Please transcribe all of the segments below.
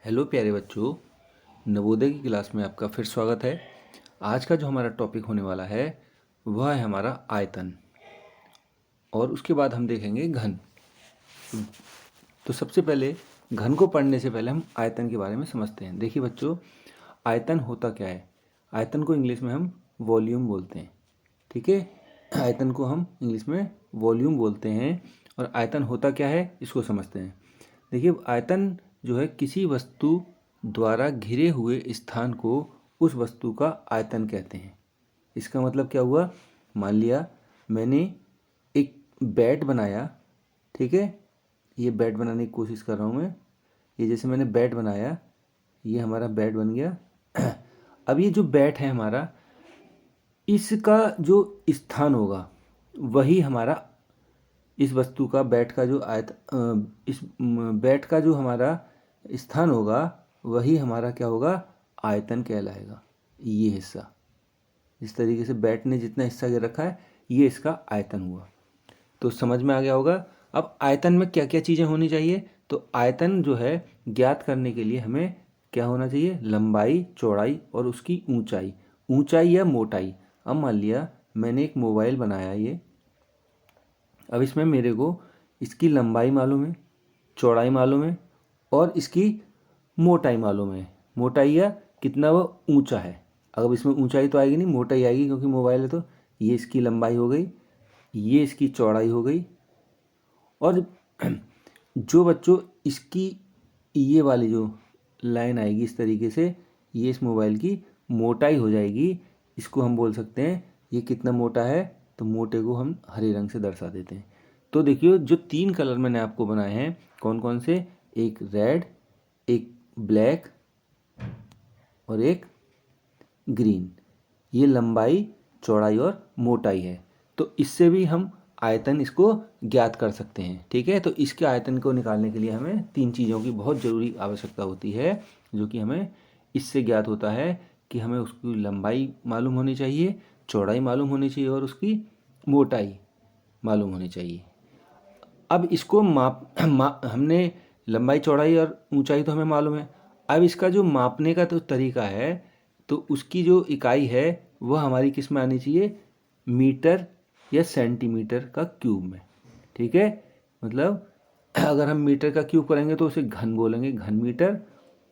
Hello प्यारे बच्चों, नवोदय की क्लास में आपका फिर स्वागत है। आज का जो हमारा टॉपिक होने वाला है वह है हमारा आयतन, और उसके बाद हम देखेंगे घन। तो सबसे पहले घन को पढ़ने से पहले हम आयतन के बारे में समझते हैं। देखिए बच्चों, आयतन होता क्या है। आयतन को इंग्लिश में हम वॉल्यूम बोलते हैं, ठीक है। आयतन को हम इंग्लिश में वॉल्यूम बोलते हैं। और आयतन होता क्या है इसको समझते हैं। देखिए, आयतन जो है किसी वस्तु द्वारा घिरे हुए स्थान को उस वस्तु का आयतन कहते हैं। इसका मतलब क्या हुआ, मान लिया मैंने एक बैट बनाया, ठीक है। ये बैट बनाने की कोशिश कर रहा हूँ मैं। ये जैसे मैंने बैट बनाया, ये हमारा बैट बन गया। अब ये जो बैट है हमारा, इसका जो स्थान होगा वही हमारा इस वस्तु का बैट का जो इस बैट का जो हमारा स्थान होगा वही हमारा क्या होगा, आयतन कहलाएगा। ये हिस्सा, इस तरीके से बैट ने जितना हिस्सा घेर रखा है ये इसका आयतन हुआ। तो समझ में आ गया होगा। अब आयतन में क्या क्या चीज़ें होनी चाहिए। तो आयतन जो है ज्ञात करने के लिए हमें क्या होना चाहिए, लंबाई, चौड़ाई और उसकी ऊंचाई, ऊंचाई या मोटाई। अब मान लिया मैंने एक मोबाइल बनाया ये। अब इसमें मेरे को इसकी लंबाई मालूम है, चौड़ाई मालूम है और इसकी मोटाई मालूम है। मोटाई या कितना वो ऊंचा है। अब इसमें ऊंचाई तो आएगी नहीं, मोटाई आएगी क्योंकि मोबाइल है। तो ये इसकी लंबाई हो गई, ये इसकी चौड़ाई हो गई। और जो बच्चों इसकी ये वाली जो लाइन आएगी इस तरीके से, ये इस मोबाइल की मोटाई हो जाएगी। इसको हम बोल सकते हैं ये कितना मोटा है। तो मोटे को हम हरे रंग से दर्शा देते हैं। तो देखिए, जो तीन कलर मैंने आपको बनाए हैं कौन कौन से, एक रेड, एक ब्लैक और एक ग्रीन, ये लंबाई, चौड़ाई और मोटाई है। तो इससे भी हम आयतन इसको ज्ञात कर सकते हैं, ठीक है। तो इसके आयतन को निकालने के लिए हमें तीन चीज़ों की बहुत ज़रूरी आवश्यकता होती है, जो कि हमें इससे ज्ञात होता है कि हमें उसकी लंबाई मालूम होनी चाहिए, चौड़ाई मालूम होनी चाहिए और उसकी मोटाई मालूम होनी चाहिए। अब इसको हमने लंबाई, चौड़ाई और ऊंचाई तो हमें मालूम है। अब इसका जो मापने का तो तरीका है, तो उसकी जो इकाई है वह हमारी किस में आनी चाहिए, मीटर या सेंटीमीटर का क्यूब में, ठीक है। मतलब अगर हम मीटर का क्यूब करेंगे तो उसे घन बोलेंगे, घन मीटर,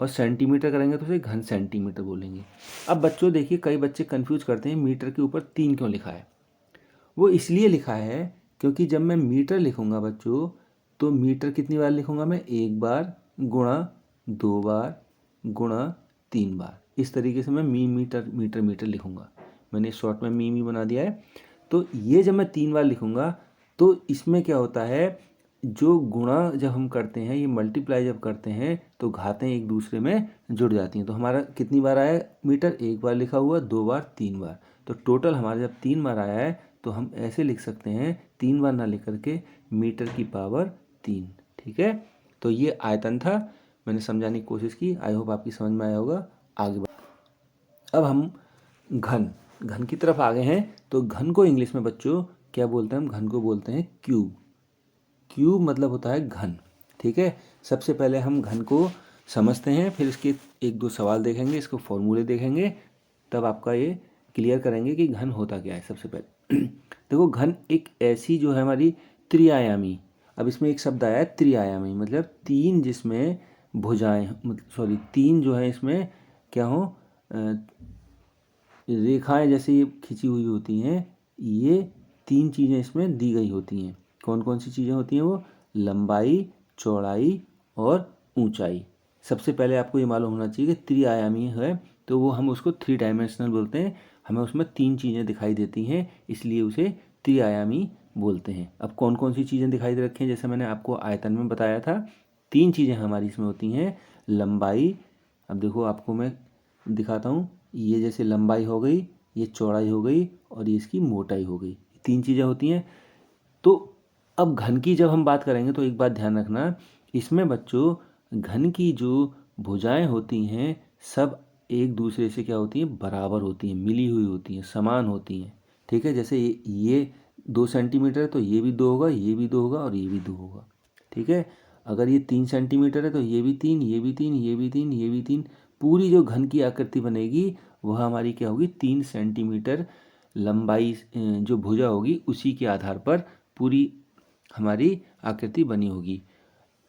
और सेंटीमीटर करेंगे तो उसे घन सेंटीमीटर बोलेंगे। अब बच्चों देखिए, कई बच्चे कंफ्यूज करते हैं मीटर के ऊपर 3 क्यों लिखा है। वो इसलिए लिखा है क्योंकि जब मैं मीटर लिखूंगा बच्चों, तो मीटर कितनी बार लिखूंगा मैं, एक बार, गुणा, दो बार, गुणा, तीन बार। इस तरीके से मैं मीटर मीटर मीटर लिखूंगा। मैंने शॉर्ट में मी बना दिया है। तो ये जब मैं 3 बार लिखूंगा तो इसमें क्या होता है, जो गुणा जब हम करते हैं, ये मल्टीप्लाई जब करते हैं तो घातें एक दूसरे में जुड़ जाती हैं। तो हमारा कितनी बार आया मीटर, एक बार लिखा हुआ, दो बार, तीन बार। तो टोटल हमारा जब 3 बार आया है तो हम ऐसे लिख सकते हैं, 3 बार ना लिख करके मीटर की पावर 3, ठीक है। तो ये आयतन था, मैंने समझाने की कोशिश की। आई होप आपकी समझ में आया होगा। आगे अब हम घन घन की तरफ आ गए हैं। तो घन को इंग्लिश में बच्चों क्या बोलते हैं, हम घन को बोलते हैं क्यूब। क्यूब मतलब होता है घन, ठीक है। सबसे पहले हम घन को समझते हैं, फिर इसके एक दो सवाल देखेंगे, इसको फॉर्मूले देखेंगे, तब आपका ये क्लियर करेंगे कि घन होता क्या है। सबसे पहले देखो, घन एक ऐसी जो है हमारी त्रिआयामी, अब इसमें एक शब्द आया है त्रिआयामी, मतलब तीन जिसमें भुजाएं, सॉरी तीन जो है इसमें क्या हो, रेखाएं जैसे ये खिंची हुई होती हैं। ये तीन चीज़ें इसमें दी गई होती हैं। कौन कौन सी चीज़ें होती हैं वो, लंबाई, चौड़ाई और ऊंचाई। सबसे पहले आपको ये मालूम होना चाहिए कि त्रिआयामी है, तो वो हम उसको 3 डायमेंशनल बोलते हैं। हमें उसमें तीन चीज़ें दिखाई देती हैं, इसलिए उसे त्रिआयामी बोलते हैं। अब कौन कौन सी चीज़ें दिखाई दे रखी हैं, जैसे मैंने आपको आयतन में बताया था, तीन चीज़ें हमारी इसमें होती हैं। लंबाई, अब देखो आपको मैं दिखाता हूँ, ये जैसे लंबाई हो गई, ये चौड़ाई हो गई और ये इसकी मोटाई हो गई, तीन चीज़ें होती हैं। तो अब घन की जब हम बात करेंगे तो एक बात ध्यान रखना, इसमें बच्चों घन की जो भुजाएं होती हैं सब एक दूसरे से क्या होती हैं, बराबर होती हैं, मिली हुई होती हैं, समान होती हैं, ठीक है। जैसे ये 2 सेंटीमीटर है तो ये भी 2 होगा, ये भी 2 होगा और ये भी 2 होगा, ठीक है। अगर ये 3 सेंटीमीटर है तो ये भी 3, ये भी 3, ये भी 3, ये भी 3, पूरी जो घन की आकृति बनेगी वह हमारी क्या होगी, 3 सेंटीमीटर लंबाई जो भुजा होगी उसी के आधार पर पूरी हमारी आकृति बनी होगी।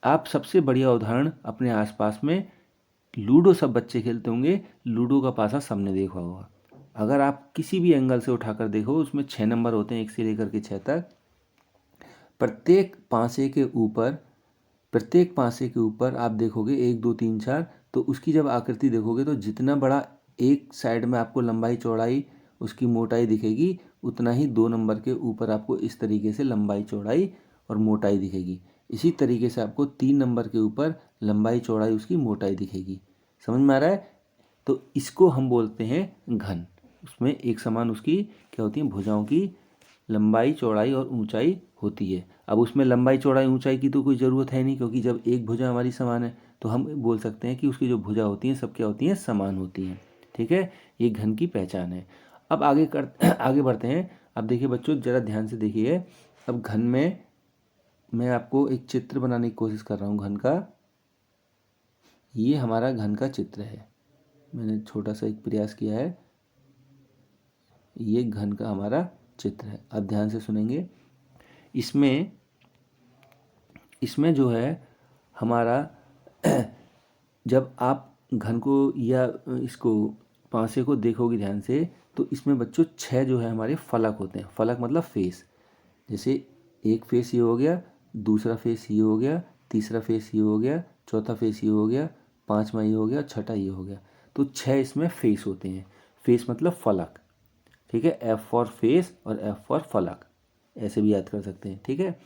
आप सबसे बढ़िया उदाहरण अपने आसपास में लूडो सब बच्चे खेलते होंगे, लूडो का पासा सबने देखा होगा। अगर आप किसी भी एंगल से उठाकर देखो उसमें 6 नंबर होते हैं, 1 से लेकर के 6 तक। प्रत्येक पासे के ऊपर आप देखोगे 1 2 3 4, तो उसकी जब आकृति देखोगे तो जितना बड़ा एक साइड में आपको लंबाई चौड़ाई उसकी मोटाई दिखेगी, उतना ही 2 नंबर के ऊपर आपको इस तरीके से लंबाई चौड़ाई और मोटाई दिखेगी। इसी तरीके से आपको 3 नंबर के ऊपर लंबाई चौड़ाई उसकी मोटाई दिखेगी। समझ में आ रहा है? तो इसको हम बोलते हैं घन। उसमें एक समान उसकी क्या होती है, भुजाओं की लंबाई चौड़ाई और ऊंचाई होती है। अब उसमें लंबाई चौड़ाई ऊंचाई की तो कोई ज़रूरत है नहीं, क्योंकि जब एक भुजा हमारी समान है तो हम बोल सकते हैं कि उसकी जो भुजा होती हैं सब क्या होती हैं, समान होती हैं। ठीक है, ये घन की पहचान है। अब आगे बढ़ते हैं। अब देखिए बच्चों, ज़रा ध्यान से देखिए। अब घन में मैं आपको एक चित्र बनाने की कोशिश कर रहा हूँ घन का। ये हमारा घन का चित्र है, मैंने छोटा सा एक प्रयास किया है। ये घन का हमारा चित्र है। अब ध्यान से सुनेंगे। इसमें जो है हमारा जब आप घन को या इसको पासे को देखोगे ध्यान से, तो इसमें बच्चों 6 जो है हमारे फलक होते हैं। फलक मतलब फेस। जैसे एक फेस ये हो गया, दूसरा फेस ये हो गया, तीसरा फेस ये हो गया, चौथा फेस ये हो गया, पांचवा ये हो गया, छठा ये हो गया। तो 6 इसमें फेस होते हैं। फेस मतलब फलक। ठीक है, F फॉर फेस और F फॉर फलक, ऐसे भी याद कर सकते हैं। ठीक है,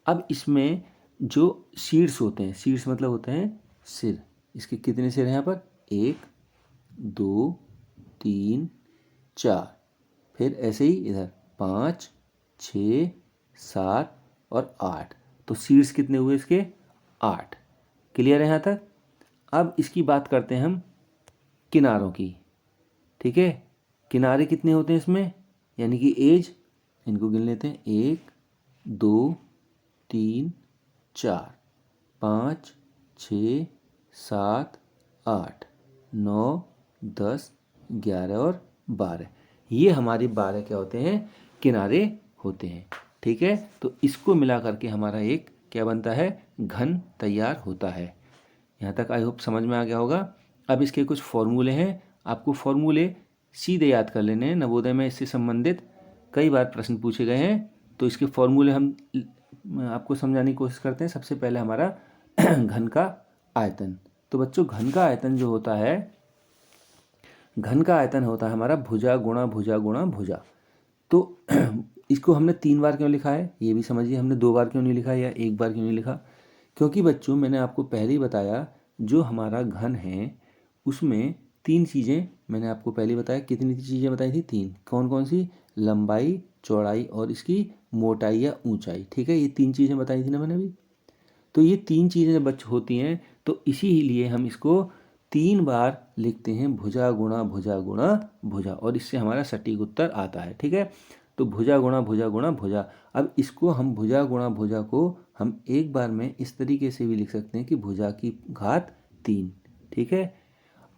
अब इसमें जो शीर्ष होते हैं, शीर्ष मतलब होते हैं सिर। इसके कितने सिर हैं यहाँ पर, 1 2 3 4, फिर ऐसे ही इधर 5 6 7 और 8। तो शीर्ष कितने हुए इसके, 8। क्लियर है यहाँ तक? अब इसकी बात करते हैं हम किनारों की। ठीक है, किनारे कितने होते हैं इसमें, यानी कि एज, इनको गिन लेते हैं। 1 2 3 4 5 6 7 8 9 10 11 और 12। ये हमारे 12 क्या होते हैं, किनारे होते हैं। ठीक है, तो इसको मिला करके हमारा एक क्या बनता है, घन तैयार होता है। यहाँ तक आई होप समझ में आ गया होगा। अब इसके कुछ फॉर्मूले हैं, आपको फॉर्मूले सीधे याद कर लेने हैं। नवोदय में इससे संबंधित कई बार प्रश्न पूछे गए हैं, तो इसके फॉर्मूले हम आपको समझाने की कोशिश करते हैं। सबसे पहले हमारा घन का आयतन। तो बच्चों घन का आयतन जो होता है, घन का आयतन होता है हमारा भुजा गुणा भुजा गुणा भुजा। तो इसको हमने 3 बार क्यों लिखा है, ये भी समझिए। हमने 2 बार क्यों नहीं लिखा या 1 बार क्यों नहीं लिखा? क्योंकि बच्चों मैंने आपको पहले ही बताया, जो हमारा घन है उसमें 3 चीज़ें मैंने आपको पहले बताया। कितनी चीज़ें बताई थी, 3। कौन कौन सी? लंबाई, चौड़ाई और इसकी मोटाई या ऊंचाई। ठीक है, ये 3 चीज़ें बताई थी ना मैंने अभी। तो ये 3 चीज़ें जब बच्चे होती हैं तो इसीलिए हम इसको 3 बार लिखते हैं, भुजा गुणा भुजा, और इससे हमारा सटीक उत्तर आता है। ठीक है, तो भुजा गुणा भुजा। अब इसको हम भुजा गुणा भुजा को हम एक बार में इस तरीके से भी लिख सकते हैं कि भुजा की घात 3। ठीक है,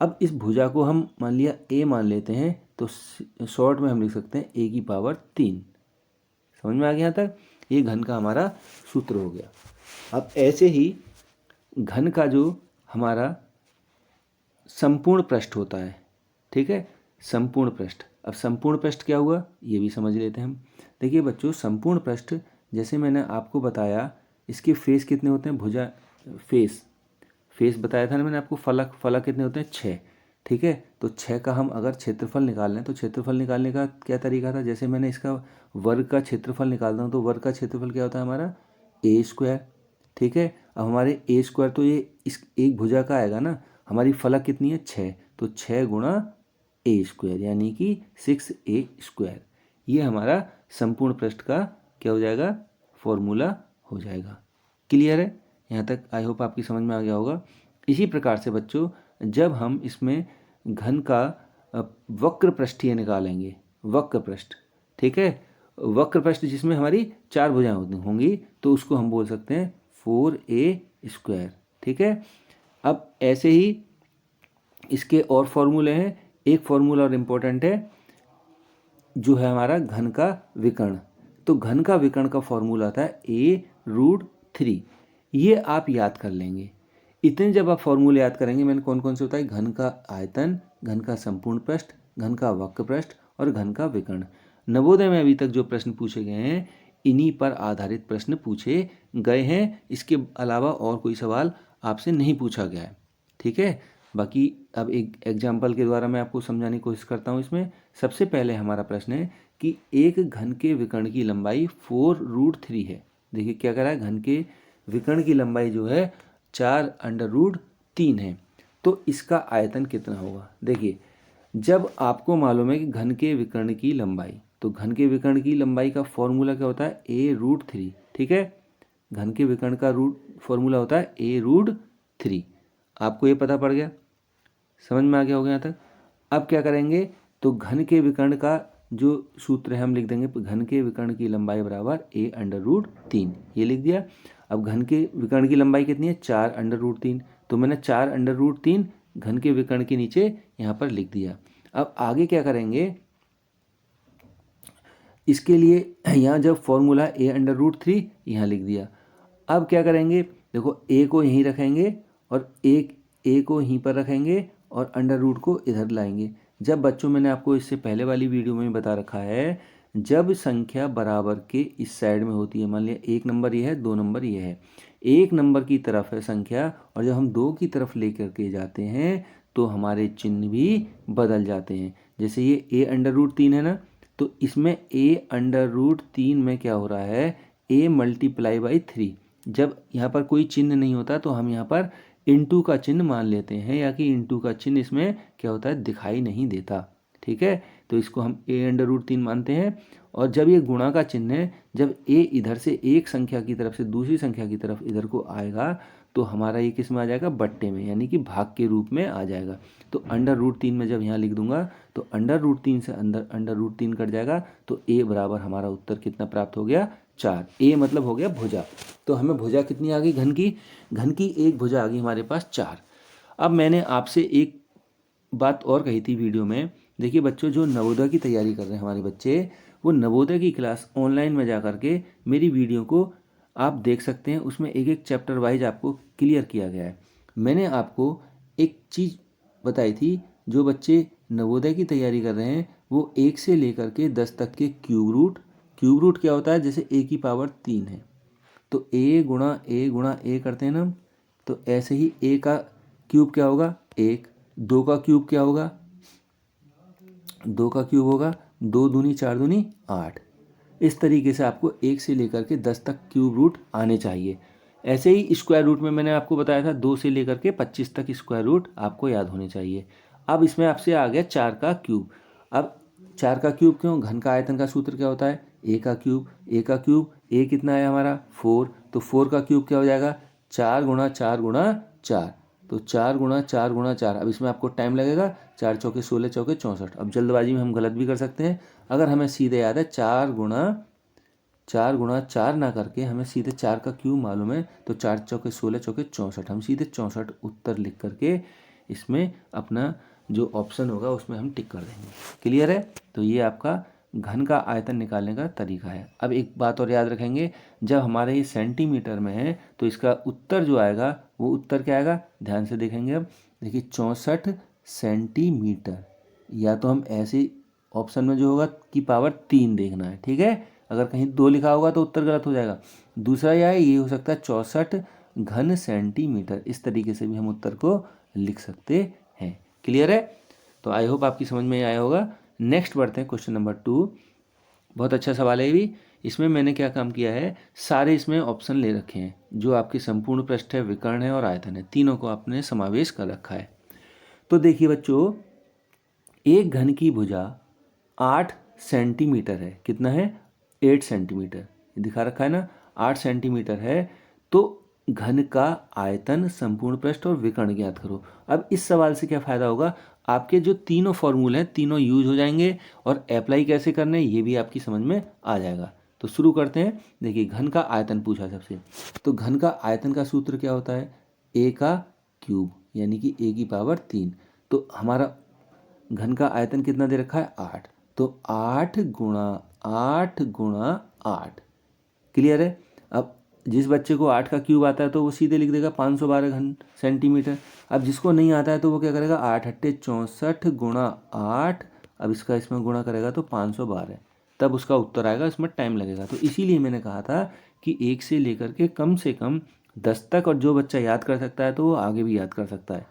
अब इस भुजा को हम मान लिया a मान लेते हैं, तो शॉर्ट में हम लिख सकते हैं a की पावर 3। समझ में आ गया यहाँ तक? ये घन का हमारा सूत्र हो गया। अब ऐसे ही घन का जो हमारा संपूर्ण पृष्ठ होता है, ठीक है, संपूर्ण पृष्ठ। अब संपूर्ण पृष्ठ क्या हुआ, ये भी समझ लेते हैं हम। देखिए बच्चों, संपूर्ण पृष्ठ जैसे मैंने आपको बताया, इसके फेस कितने होते हैं, भुजा फेस बताया था ना मैंने आपको। फलक कितने होते हैं, 6। ठीक है, तो 6 का हम अगर क्षेत्रफल निकाल लें, तो क्षेत्रफल निकालने का क्या तरीका था, जैसे मैंने इसका वर्ग का क्षेत्रफल निकालता हूँ, तो वर्ग का क्षेत्रफल क्या होता है हमारा, a²। ठीक है, अब हमारे a² तो ये इस एक भुजा का आएगा ना, हमारी फलक कितनी है, 6, तो 6 गुणा a², यानी कि 6a²। ये हमारा संपूर्ण पृष्ठ का क्या हो जाएगा, फॉर्मूला हो जाएगा। क्लियर है? यहाँ तक आई होप आपकी समझ में आ गया होगा। इसी प्रकार से बच्चों, जब हम इसमें घन का वक्र पृष्ठीय निकालेंगे, वक्र पृष्ठ, ठीक है, वक्र पृष्ठ जिसमें हमारी 4 भुजाएं होंगी, तो उसको हम बोल सकते हैं 4a स्क्वायर। ठीक है, अब ऐसे ही इसके और फॉर्मूले हैं। एक फॉर्मूला और इम्पोर्टेंट है जो है हमारा घन का विकर्ण। तो घन का विकर्ण का फॉर्मूला था a√3। ये आप याद कर लेंगे। इतने जब आप फॉर्मूले याद करेंगे, मैंने कौन कौन से बताए, घन का आयतन, घन का संपूर्ण पृष्ठ, घन का वक्र पृष्ठ और घन का विकर्ण। नवोदय में अभी तक जो प्रश्न पूछे गए हैं इन्हीं पर आधारित प्रश्न पूछे गए हैं। इसके अलावा और कोई सवाल आपसे नहीं पूछा गया है। ठीक है, बाकी अब एक एग्जाम्पल के द्वारा मैं आपको समझाने की कोशिश करता हूँ। इसमें सबसे पहले हमारा प्रश्न है कि एक घन के विकर्ण की लंबाई 4√3 है। देखिए क्या कह रहा है, घन के विकर्ण की लंबाई जो है 4√3 है। तो इसका आयतन कितना होगा। देखिए जब आपको मालूम है कि घन के विकर्ण की लंबाई, तो घन के विकर्ण की लंबाई का फॉर्मूला क्या होता है, a√3। ठीक है, घन के विकर्ण का फॉर्मूला होता है a√3। आपको ये पता पड़ गया, समझ में आ गया होगा यहाँ तक। अब क्या करेंगे, तो घन के विकर्ण का जो सूत्र है हम लिख देंगे, घन के विकर्ण की लंबाई बराबर a√3, ये लिख दिया। अब घन के विकर्ण की लंबाई कितनी है, 4√3, तो मैंने 4√3 घन के विकर्ण के नीचे यहाँ पर लिख दिया। अब आगे क्या करेंगे, इसके लिए यहाँ जब फॉर्मूला a√3 यहाँ लिख दिया। अब क्या करेंगे, देखो a को यहीं रखेंगे और एक a को यहीं पर रखेंगे और अंडर रूट को इधर लाएंगे। जब बच्चों मैंने आपको इससे पहले वाली वीडियो में बता रखा है, जब संख्या बराबर के इस साइड में होती है, मान लिया 1 नंबर ये है, 2 नंबर ये है, 1 नंबर की तरफ है संख्या और जब हम 2 की तरफ लेकर के जाते हैं तो हमारे चिन्ह भी बदल जाते हैं। जैसे ये a√3 है ना, तो इसमें a√3 में क्या हो रहा है, a×3। जब यहाँ पर कोई चिन्ह नहीं होता तो हम यहाँ पर इंटू का चिन्ह मान लेते हैं, या कि इंटू का चिन्ह इसमें क्या होता है, दिखाई नहीं देता। ठीक है, तो इसको हम a√3 मानते हैं। और जब ये गुणा का चिन्ह है, जब a इधर से एक संख्या की तरफ से दूसरी संख्या की तरफ इधर को आएगा तो हमारा ये किस में आ जाएगा, बट्टे में, यानी कि भाग के रूप में आ जाएगा। तो अंडर√3 में जब यहाँ लिख दूंगा तो अंडर√3 से अंदर अंडर√3 कट जाएगा, तो a बराबर हमारा उत्तर कितना प्राप्त हो गया, 4। a मतलब हो गया भुजा। तो हमें भुजा कितनी आ गई घन की एक भुजा आ गई हमारे पास 4। अब मैंने आपसे एक बात और कही थी वीडियो में। देखिए बच्चों, जो नवोदय की तैयारी कर रहे हैं हमारे बच्चे, वो नवोदय की क्लास ऑनलाइन में जा करके मेरी वीडियो को आप देख सकते हैं। उसमें एक एक चैप्टर वाइज आपको क्लियर किया गया है। मैंने आपको एक चीज़ बताई थी, जो बच्चे नवोदय की तैयारी कर रहे हैं वो 1 से लेकर के 10 तक के क्यूब रूट क्या होता है, जैसे a की पावर 3 है तो a करते हैं ना हम, तो ऐसे ही a का क्यूब क्या होगा, 1। 2 का क्यूब क्या होगा, 2 का क्यूब होगा 2 दूनी 4 दूनी 8। इस तरीके से आपको 1 से लेकर के 10 तक क्यूब रूट आने चाहिए। ऐसे ही स्क्वायर रूट में मैंने आपको बताया था 2 से लेकर के 25 तक स्क्वायर रूट आपको याद होने चाहिए। अब इसमें आपसे आ गया 4 का क्यूब। अब 4 का क्यूब क्यों, घन का आयतन का सूत्र क्या होता है, a का क्यूब a कितना है हमारा 4, तो 4 का क्यूब क्या हो जाएगा, 4 गुणा 4 गुणा 4, तो 4 गुणा 4 गुणा 4। अब इसमें आपको टाइम लगेगा, 4 चौके 16 चौके 64। अब जल्दबाजी में हम गलत भी कर सकते हैं। अगर हमें सीधे याद है 4 गुणा 4 ना करके हमें सीधे 4 का क्यूब मालूम है, तो 4 चौके 16 चौके 64, हम सीधे 64 उत्तर लिख करके इसमें अपना जो ऑप्शन होगा उसमें हम टिक कर देंगे। क्लियर है, तो ये आपका घन का आयतन निकालने का तरीका है। अब एक बात और याद रखेंगे, जब हमारे ये सेंटीमीटर में है तो इसका उत्तर जो आएगा वो उत्तर क्या आएगा, ध्यान से देखेंगे। अब देखिए 64 सेंटीमीटर, या तो हम ऐसे ऑप्शन में जो होगा की पावर 3 देखना है। ठीक है, अगर कहीं 2 लिखा होगा तो उत्तर गलत हो जाएगा। दूसरा ये हो सकता है 64 घन सेंटीमीटर। इस तरीके से भी हम उत्तर को लिख सकते हैं। क्लियर है, तो आई होप आपकी समझ में आया होगा। नेक्स्ट बढ़ते हैं क्वेश्चन नंबर 2। बहुत अच्छा सवाल है ये भी। इसमें मैंने क्या काम किया है, सारे इसमें ऑप्शन ले रखे हैं, जो आपके संपूर्ण पृष्ठ है, विकर्ण है और आयतन है, तीनों को आपने समावेश कर रखा है। तो देखिए बच्चों, एक घन की भुजा 8 सेंटीमीटर है। कितना है, 8 सेंटीमीटर दिखा रखा है ना, 8 सेंटीमीटर है। तो घन का आयतन, संपूर्ण पृष्ठ और विकर्ण ज्ञात करो। अब इस सवाल से क्या फ़ायदा होगा, आपके जो तीनों फॉर्मूले हैं तीनों यूज हो जाएंगे और अप्लाई कैसे करने ये भी आपकी समझ में आ जाएगा। तो शुरू करते हैं। देखिए घन का आयतन पूछा सबसे, तो घन का आयतन का सूत्र क्या होता है, a का क्यूब यानी कि a की पावर 3। तो हमारा घन का आयतन कितना दे रखा है 8, तो 8 गुणा 8। क्लियर है। अब जिस बच्चे को 8 का क्यूब आता है तो वो सीधे लिख देगा 512 घन सेंटीमीटर। अब जिसको नहीं आता है तो वो क्या करेगा, 8 अट्ठे 64 गुणा 8, अब इसका इसमें गुणा करेगा तो 512, तब उसका उत्तर आएगा। इसमें टाइम लगेगा, तो इसीलिए मैंने कहा था कि 1 से लेकर के कम से कम 10 तक, और जो बच्चा याद कर सकता है तो वो आगे भी याद कर सकता है।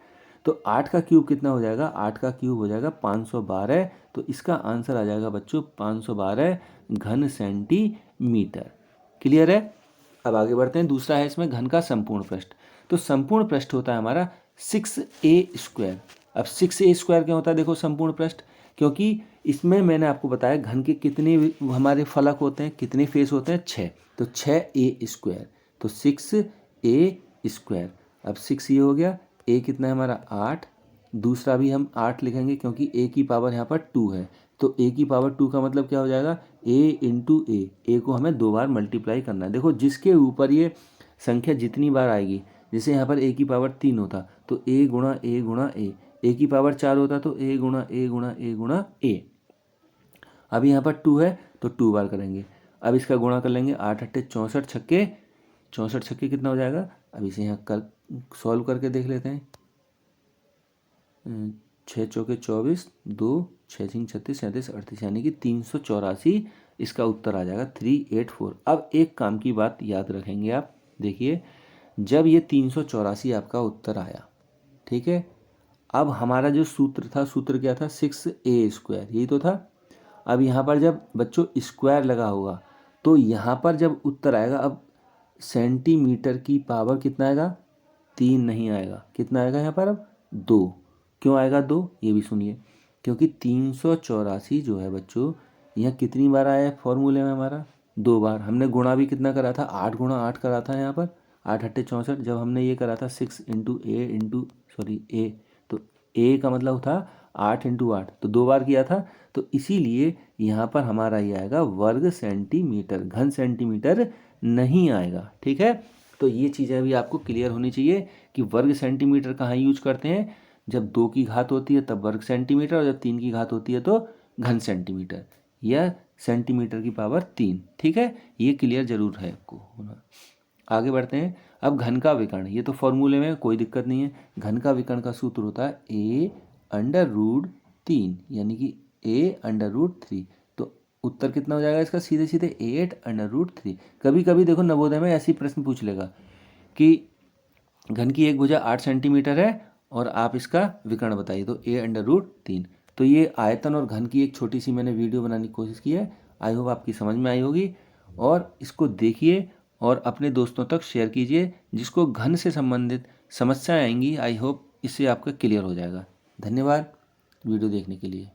तो 8 का क्यूब कितना हो जाएगा, 8 का क्यूब हो जाएगा 512, तो इसका आंसर आ जाएगा बच्चों 512 घन सेंटीमीटर। क्लियर है। अब आगे बढ़ते हैं। दूसरा है इसमें घन का संपूर्ण पृष्ठ। तो संपूर्ण पृष्ठ होता है हमारा 6a²। अब 6a² क्या होता है, देखो संपूर्ण पृष्ठ, क्योंकि इसमें मैंने आपको बताया घन के कितने हमारे फलक होते हैं, कितने फेस होते हैं, 6, तो 6a², तो 6a²। अब 6 ये हो गया, a कितना है हमारा 8, दूसरा भी हम 8 लिखेंगे क्योंकि a की पावर यहाँ पर 2 है, तो a की पावर 2 का मतलब क्या हो जाएगा, a इंटू ए को हमें 2 बार मल्टीप्लाई करना है। देखो जिसके ऊपर ये संख्या जितनी बार आएगी, जैसे यहाँ पर a की पावर 3 होता तो a गुणा a गुणा a की पावर 4 होता तो a गुणा a गुणा a गुणा a। अब यहाँ पर 2 है तो 2 बार करेंगे। अब इसका गुणा कर लेंगे, 8 अट्ठे 64 छक्के 64 छक्के कितना हो जाएगा। अब इसे यहाँ कर सॉल्व करके देख लेते हैं। 6 चौके 24, 2 6 छीं 36 37 38, यानी कि 384 इसका उत्तर आ जाएगा 384। अब एक काम की बात याद रखेंगे आप, देखिए जब ये 384 आपका उत्तर आया, ठीक है, अब हमारा जो सूत्र था, सूत्र क्या था, 6a², यही तो था। अब यहाँ पर जब बच्चों स्क्वायर लगा होगा तो यहाँ पर जब उत्तर आएगा, अब सेंटीमीटर की पावर कितना आएगा, 3 नहीं आएगा, कितना आएगा यहाँ पर, अब 2। क्यों आएगा 2, ये भी सुनिए, क्योंकि 384 जो है बच्चों यहाँ कितनी बार आया है फॉर्मूले में हमारा, 2 बार। हमने गुणा भी कितना करा था, 8 गुणा 8 करा था यहाँ पर, 8 अट्ठे 64। जब हमने ये करा था 6 इंटू ए, तो ए का मतलब था 8 इंटू 8, तो 2 बार किया था, तो इसीलिए यहाँ पर हमारा ये आएगा वर्ग सेंटीमीटर, घन सेंटीमीटर नहीं आएगा। ठीक है, तो ये चीज़ें भी आपको क्लियर होनी चाहिए कि वर्ग सेंटीमीटर कहाँ यूज करते हैं, जब 2 की घात होती है तब वर्ग सेंटीमीटर, और जब 3 की घात होती है तो घन सेंटीमीटर, या सेंटीमीटर की पावर 3। ठीक है, ये क्लियर जरूर है आपको होना। आगे बढ़ते हैं। अब घन का विकर्ण, ये तो फॉर्मूले में कोई दिक्कत नहीं है। घन का विकर्ण का सूत्र होता है a√3, यानी कि a√3। तो उत्तर कितना हो जाएगा इसका, सीधे सीधे 8√3। कभी कभी देखो नवोदय में ऐसी प्रश्न पूछ लेगा कि घन की एक भुजा 8 सेंटीमीटर है और आप इसका विकर्ण बताइए, तो a√3। तो ये आयतन और घन की एक छोटी सी मैंने वीडियो बनाने की कोशिश की है, आई होप आपकी समझ में आई होगी, और इसको देखिए और अपने दोस्तों तक शेयर कीजिए जिसको घन से संबंधित समस्याएं आएंगी। आई होप इससे आपका क्लियर हो जाएगा। धन्यवाद वीडियो देखने के लिए।